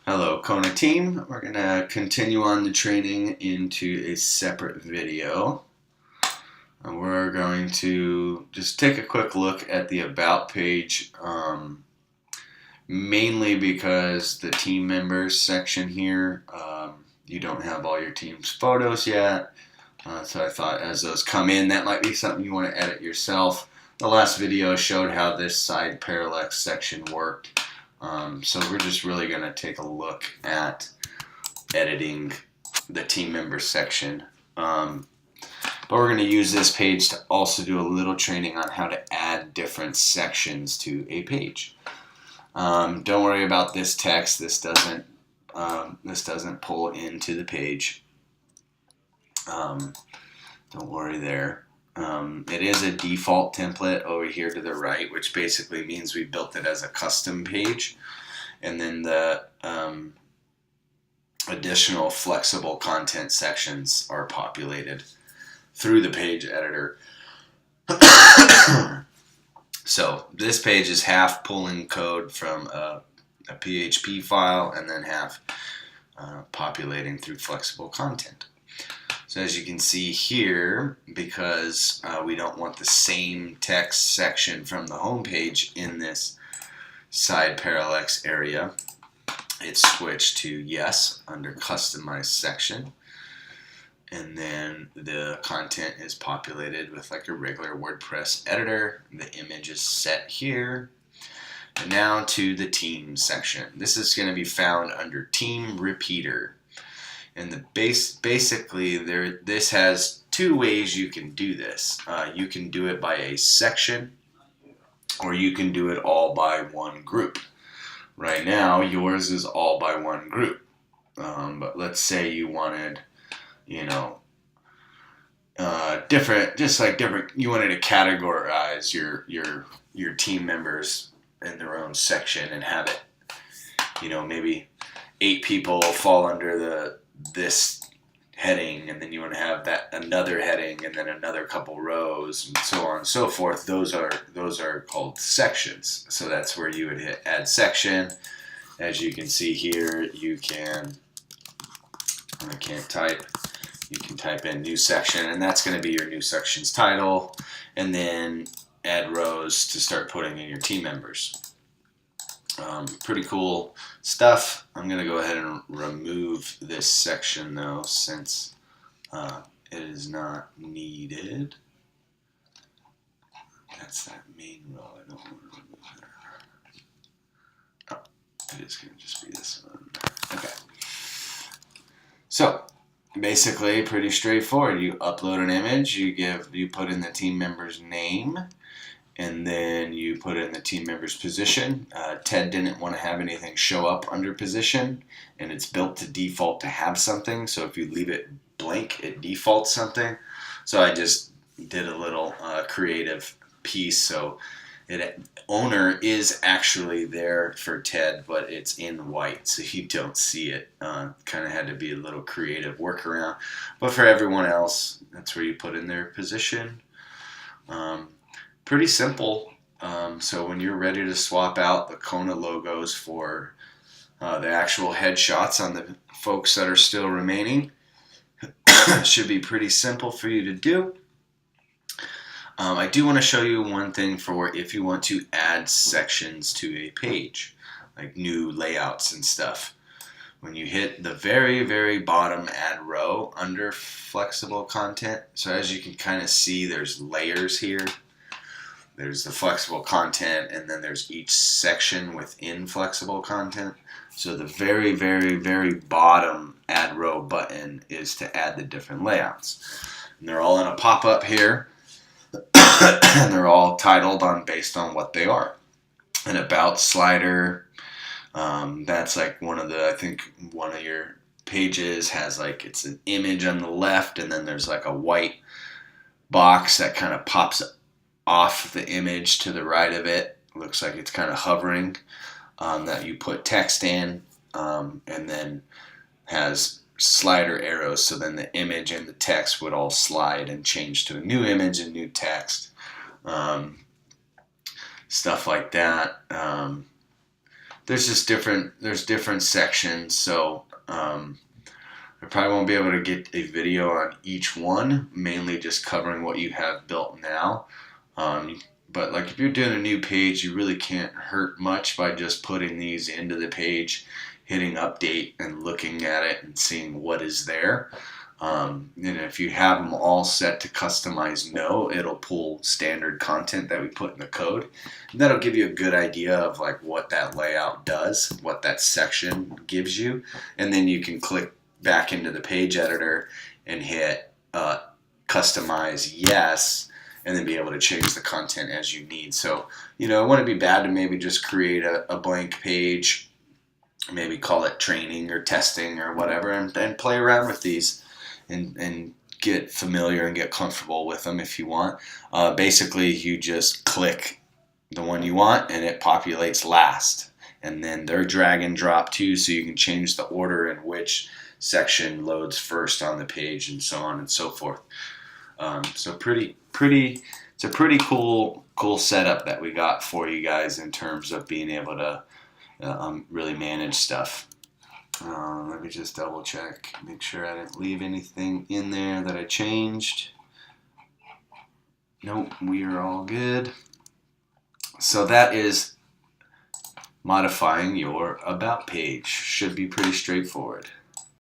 Hello, Kona team. We're going to continue on the training into a separate video. And we're going to just take a quick look at the About page, mainly because the team members section here, you don't have all your team's photos yet. So I thought as those come in, that might be something you want to edit yourself. The last video showed how this side parallax section worked. So we're just really going to take a look at editing the team member section. But we're going to use this page to also do a little training on how to add different sections to a page. Don't worry about this text. This doesn't pull into the page. Don't worry there. It is a default template over here to the right, which basically means we built it as a custom page. And then the additional flexible content sections are populated through the page editor. So this page is half pulling code from a PHP file and then half populating through flexible content. So as you can see here, because we don't want the same text section from the home page in this side parallax area, it's switched to yes under customize section. And then the content is populated with like a regular WordPress editor. The image is set here. And now to the team section. This is going to be found under team repeater. And basically this has two ways you can do this. You can do it by a section, or you can do it all by one group. Right now yours is all by one group. But let's say you wanted, different, you wanted to categorize your team members in their own section and have it, maybe 8 people fall under this heading, and then you want to have that another heading, and then another couple rows, and so on and so forth. Those are called sections. So that's where you would hit add section. As you can see here, you can type in new section, and that's going to be your new section's title, and then add rows to start putting in your team members. Pretty cool stuff. I'm going to go ahead and remove this section though, since it is not needed. That's that main row. I don't want to remove that. Oh, it is going to just be this one. Okay. So basically pretty straightforward. You upload an image, you put in the team member's name, and then you put in the team member's position. Ted didn't want to have anything show up under position, and it's built to default to have something. So if you leave it blank, it defaults something. So I just did a little creative piece. So owner is actually there for Ted, but it's in white, so you don't see it. Kind of had to be a little creative workaround. But for everyone else, that's where you put in their position. Pretty simple. So when you're ready to swap out the Kona logos for the actual headshots on the folks that are still remaining, should be pretty simple for you to do. I do want to show you one thing for if you want to add sections to a page, like new layouts and stuff. When you hit the very, very bottom add row under flexible content, so as you can kind of see, there's layers here. There's the flexible content, and then there's each section within flexible content. So the very, very, very bottom add row button is to add the different layouts. And they're all in a pop-up here. And they're all titled based on what they are. An about slider, that's like I think one of your pages has it's an image on the left, and then there's like a white box that kind of pops off the image to the right of it. Looks like it's kind of hovering, that you put text in, and then has slider arrows, so then the image and the text would all slide and change to a new image and new text. Stuff like that. there's just different sections. So I probably won't be able to get a video on each one, mainly just covering what you have built now. But like if you're doing a new page, you really can't hurt much by just putting these into the page, hitting update and looking at it and seeing what is there. And if you have them all set to customize no, it'll pull standard content that we put in the code. And that'll give you a good idea of like what that layout does, what that section gives you. And then you can click back into the page editor and hit customize yes, and then be able to change the content as you need. So, it wouldn't be bad to maybe just create a blank page, maybe call it training or testing or whatever, and play around with these and get familiar and get comfortable with them if you want. Basically, you just click the one you want and it populates last. And then they're drag and drop too, so you can change the order in which section loads first on the page and so on and so forth. So it's a pretty cool setup that we got for you guys in terms of being able to really manage stuff. Let me just double check, make sure I didn't leave anything in there that I changed. Nope, we are all good. So that is modifying your about page. Should be pretty straightforward.